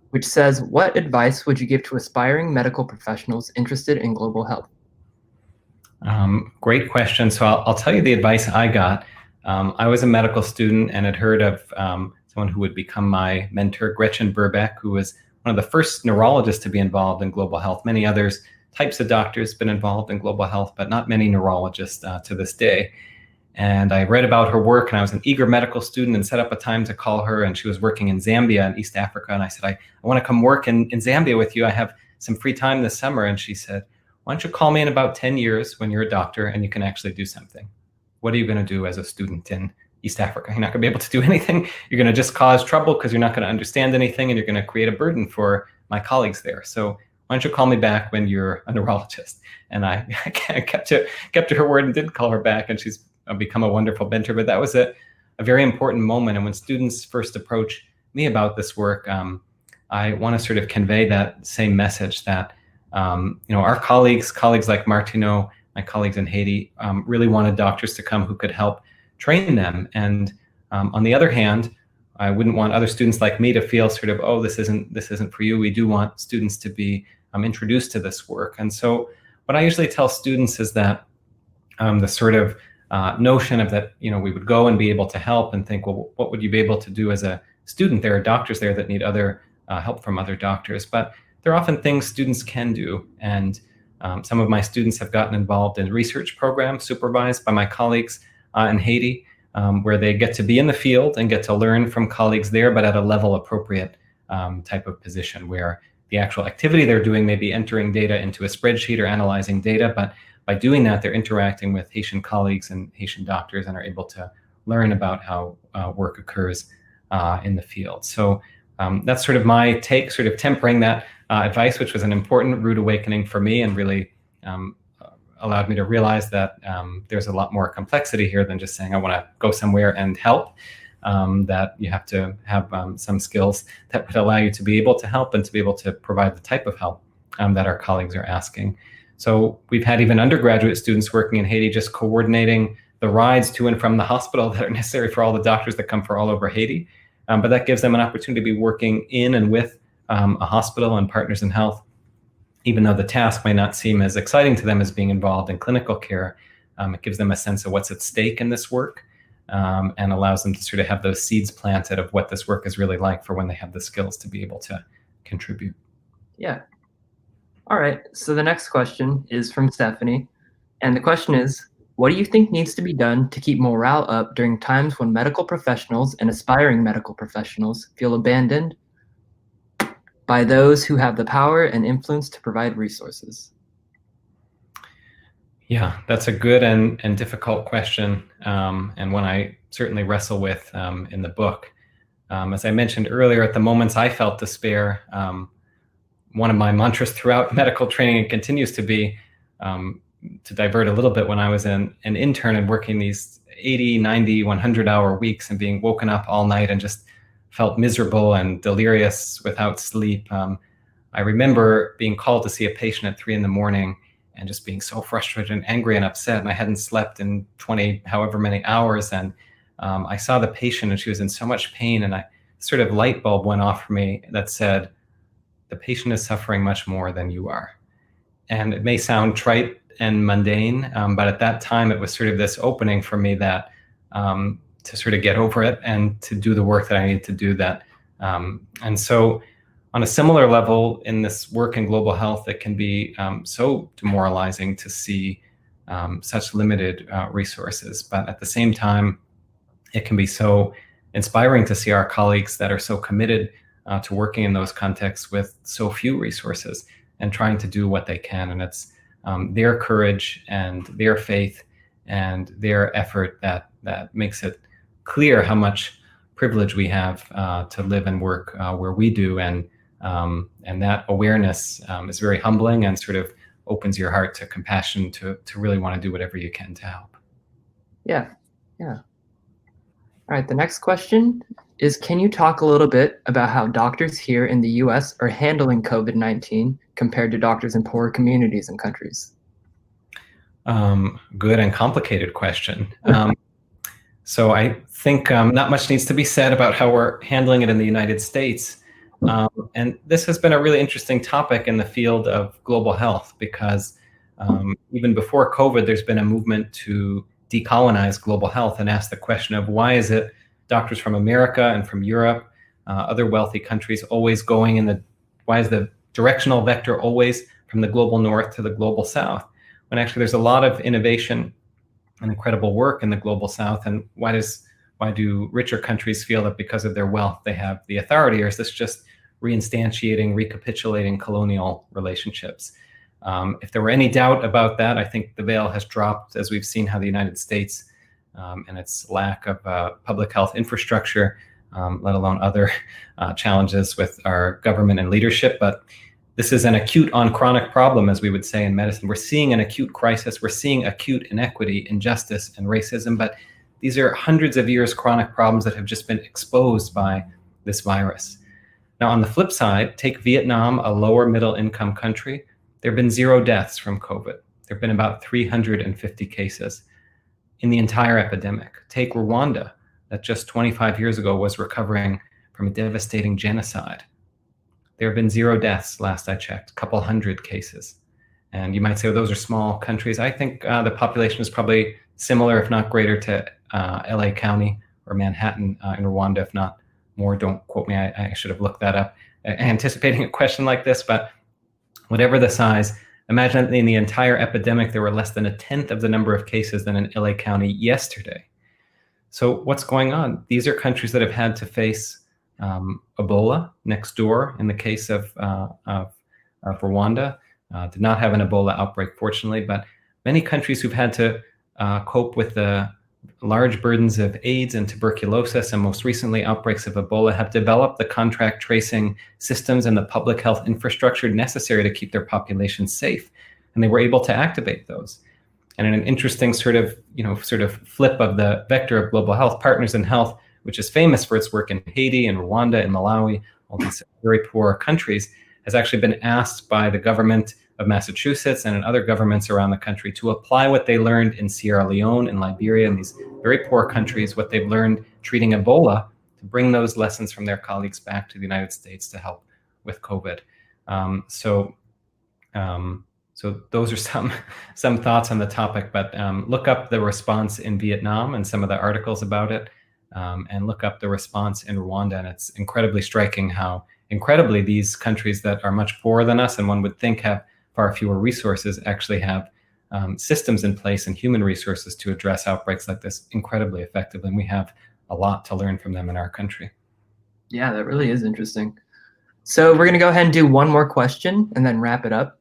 which says, what advice would you give to aspiring medical professionals interested in global health? Great question. So I'll tell you the advice I got. I was a medical student and had heard of someone who would become my mentor, Gretchen Burbeck, who was one of the first neurologists to be involved in global health. Many others types of doctors been involved in global health, but not many neurologists to this day. And I read about her work, and I was an eager medical student and set up a time to call her. And she was working in Zambia in East Africa. And I said, I want to come work in Zambia with you. I have some free time this summer. And she said, why don't you call me in about 10 years when you're a doctor and you can actually do something? What are you going to do as a student in East Africa? You're not going to be able to do anything. You're going to just cause trouble because you're not going to understand anything, and you're going to create a burden for my colleagues there. So why don't you call me back when you're a neurologist? And I kept to her word and did call her back, and she's become a wonderful mentor. But that was a very important moment. And when students first approach me about this work, I want to sort of convey that same message that our colleagues like Martineau, my colleagues in Haiti, really wanted doctors to come who could help train them. And on the other hand, I wouldn't want other students like me to feel sort of, oh, this isn't for you. We do want students to be introduced to this work. And so what I usually tell students is that the sort of notion of that, we would go and be able to help and think, well, what would you be able to do as a student? There are doctors there that need other help from other doctors, but there are often things students can do. And some of my students have gotten involved in research programs supervised by my colleagues in Haiti, where they get to be in the field and get to learn from colleagues there, but at a level appropriate type of position where the actual activity they're doing may be entering data into a spreadsheet or analyzing data, but by doing that, they're interacting with Haitian colleagues and Haitian doctors and are able to learn about how work occurs in the field. So that's sort of my take, sort of tempering that advice, which was an important rude awakening for me and really allowed me to realize that there's a lot more complexity here than just saying, I want to go somewhere and help, that you have to have some skills that would allow you to be able to help and to be able to provide the type of help that our colleagues are asking. So we've had even undergraduate students working in Haiti just coordinating the rides to and from the hospital that are necessary for all the doctors that come from all over Haiti. But that gives them an opportunity to be working in and with a hospital and Partners in Health, even though the task may not seem as exciting to them as being involved in clinical care. It gives them a sense of what's at stake in this work and allows them to sort of have those seeds planted of what this work is really like for when they have the skills to be able to contribute. Yeah. All right. So the next question is from Stephanie. And the question is, what do you think needs to be done to keep morale up during times when medical professionals and aspiring medical professionals feel abandoned by those who have the power and influence to provide resources? Yeah, that's a good and difficult question, and one I certainly wrestle with in the book. As I mentioned earlier, at the moments I felt despair, one of my mantras throughout medical training, and continues to be, to divert a little bit, when I was an intern and working these 80, 90, 100-hour weeks and being woken up all night and just felt miserable and delirious without sleep. I remember being called to see a patient at 3 a.m. and just being so frustrated and angry and upset. And I hadn't slept in 20, however many hours. And I saw the patient and she was in so much pain. And a sort of light bulb went off for me that said, the patient is suffering much more than you are. And it may sound trite and mundane, but at that time it was sort of this opening for me that to sort of get over it and to do the work that I need to do, that And so on a similar level, in this work in global health, it can be so demoralizing to see such limited resources. But at the same time, it can be so inspiring to see our colleagues that are so committed to working in those contexts with so few resources and trying to do what they can. And it's their courage and their faith and their effort that makes it clear how much privilege we have to live and work where we do. And that awareness is very humbling and sort of opens your heart to compassion to really want to do whatever you can to help. Yeah. All right, the next question is, can you talk a little bit about how doctors here in the US are handling COVID-19 compared to doctors in poorer communities and countries? Good and complicated question. So I think not much needs to be said about how we're handling it in the United States. And this has been a really interesting topic in the field of global health because even before COVID, there's been a movement to decolonize global health and ask the question of why is it doctors from America and from Europe, other wealthy countries always going why is the directional vector always from the global north to the global south? When actually there's a lot of innovation and incredible work in the global south, and why do richer countries feel that because of their wealth they have the authority, or is this just reinstantiating, recapitulating colonial relationships? If there were any doubt about that, I think the veil has dropped as we've seen how the United States and its lack of public health infrastructure, let alone other challenges with our government and leadership. But this is an acute on chronic problem, as we would say in medicine. We're seeing an acute crisis. We're seeing acute inequity, injustice, and racism. But these are hundreds of years chronic problems that have just been exposed by this virus. Now, on the flip side, take Vietnam, a lower middle income country. There have been 0 deaths from COVID. There have been about 350 cases in the entire epidemic. Take Rwanda, that just 25 years ago was recovering from a devastating genocide. There have been 0 deaths, last I checked, a couple hundred cases. And you might say, well, those are small countries. I think the population is probably similar, if not greater, to LA County or Manhattan in Rwanda, if not more. Don't quote me, I should have looked that up, anticipating a question like this. But whatever the size, imagine in the entire epidemic, there were less than 1/10 of the number of cases than in LA County yesterday. So what's going on? These are countries that have had to face Ebola next door. In the case of Rwanda, did not have an Ebola outbreak, fortunately, but many countries who've had to cope with the large burdens of AIDS and tuberculosis, and most recently outbreaks of Ebola, have developed the contract tracing systems and the public health infrastructure necessary to keep their populations safe. And they were able to activate those. And in an interesting sort of flip of the vector of global health, Partners in Health, which is famous for its work in Haiti and Rwanda and Malawi, all these very poor countries, has actually been asked by the government of Massachusetts and in other governments around the country to apply what they learned in Sierra Leone and Liberia and these very poor countries, what they've learned treating Ebola, to bring those lessons from their colleagues back to the United States to help with COVID. So those are some thoughts on the topic, but look up the response in Vietnam and some of the articles about it, and look up the response in Rwanda. And it's incredibly striking how incredibly these countries that are much poorer than us and one would think have far fewer resources actually have systems in place and human resources to address outbreaks like this incredibly effectively. And we have a lot to learn from them in our country. Yeah, that really is interesting. So we're going to go ahead and do one more question and then wrap it up.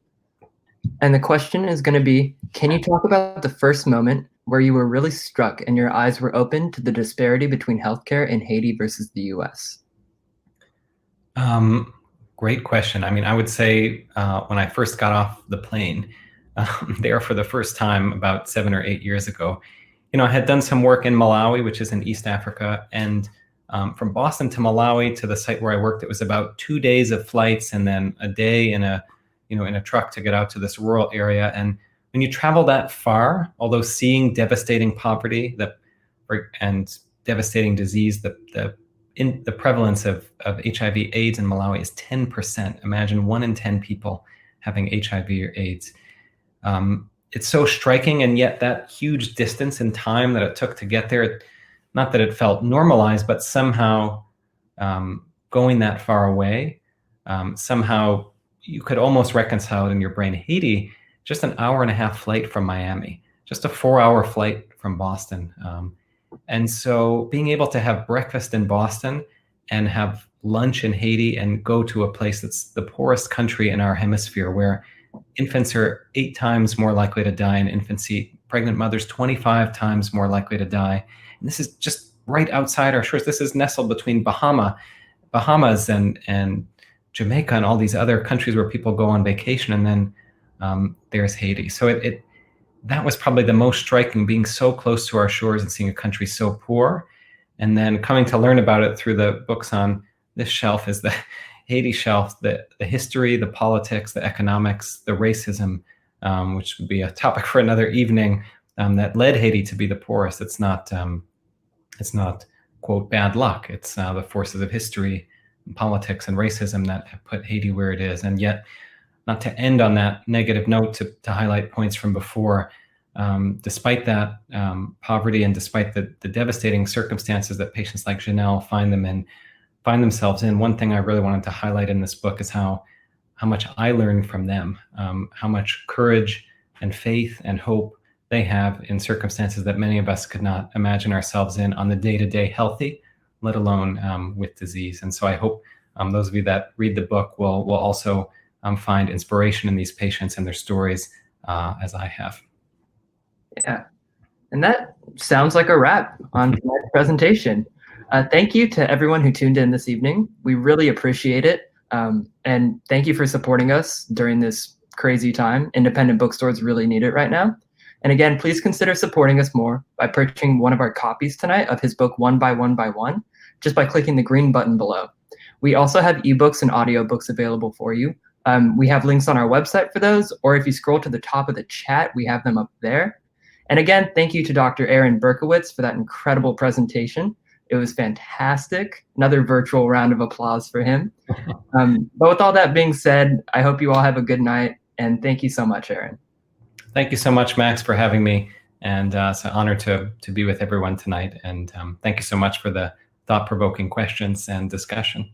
And the question is going to be, can you talk about the first moment where you were really struck and your eyes were open to the disparity between healthcare in Haiti versus the US? Great question. I mean, I would say when I first got off the plane there for the first time about 7 or 8 years ago, I had done some work in Malawi, which is in East Africa. And from Boston to Malawi to the site where I worked, it was about 2 days of flights and then a day in a truck to get out to this rural area. And when you travel that far, although seeing devastating poverty and devastating disease, the prevalence of HIV/AIDS in Malawi is 10%. Imagine 1 in 10 people having HIV or AIDS. It's so striking, and yet that huge distance in time that it took to get there, not that it felt normalized, but somehow going that far away, somehow you could almost reconcile it in your brain. Haiti, just an hour and a half flight from Miami, just a 4-hour flight from Boston. And so being able to have breakfast in Boston and have lunch in Haiti and go to a place that's the poorest country in our hemisphere, where infants are 8 times more likely to die in infancy, pregnant mothers 25 times more likely to die. And this is just right outside our shores. This is nestled between Bahamas and Jamaica and all these other countries where people go on vacation. And then there's Haiti. So that was probably the most striking, being so close to our shores and seeing a country so poor. And then coming to learn about it through the books on this shelf is the Haiti shelf, the history, the politics, the economics, the racism, which would be a topic for another evening, that led Haiti to be the poorest. It's not, quote, bad luck. It's the forces of history, and politics, and racism that have put Haiti where it is. And yet, not to end on that negative note, to highlight points from before, despite that poverty and despite the devastating circumstances that patients like Janelle find themselves in, one thing I really wanted to highlight in this book is how much I learned from them, how much courage and faith and hope they have in circumstances that many of us could not imagine ourselves in on the day-to-day healthy, let alone with disease. And so I hope those of you that read the book will also find inspiration in these patients and their stories, as I have. Yeah, and that sounds like a wrap on tonight's presentation. Thank you to everyone who tuned in this evening. We really appreciate it. And thank you for supporting us during this crazy time. Independent bookstores really need it right now. And again, please consider supporting us more by purchasing one of our copies tonight of his book, One by One by One, just by clicking the green button below. We also have ebooks and audiobooks available for you. We have links on our website for those, or if you scroll to the top of the chat, we have them up there. And again, thank you to Dr. Erin Berkowitz for that incredible presentation. It was fantastic. Another virtual round of applause for him. But with all that being said, I hope you all have a good night, and thank you so much, Erin. Thank you so much, Max, for having me. And it's an honor to be with everyone tonight. And thank you so much for the thought-provoking questions and discussion.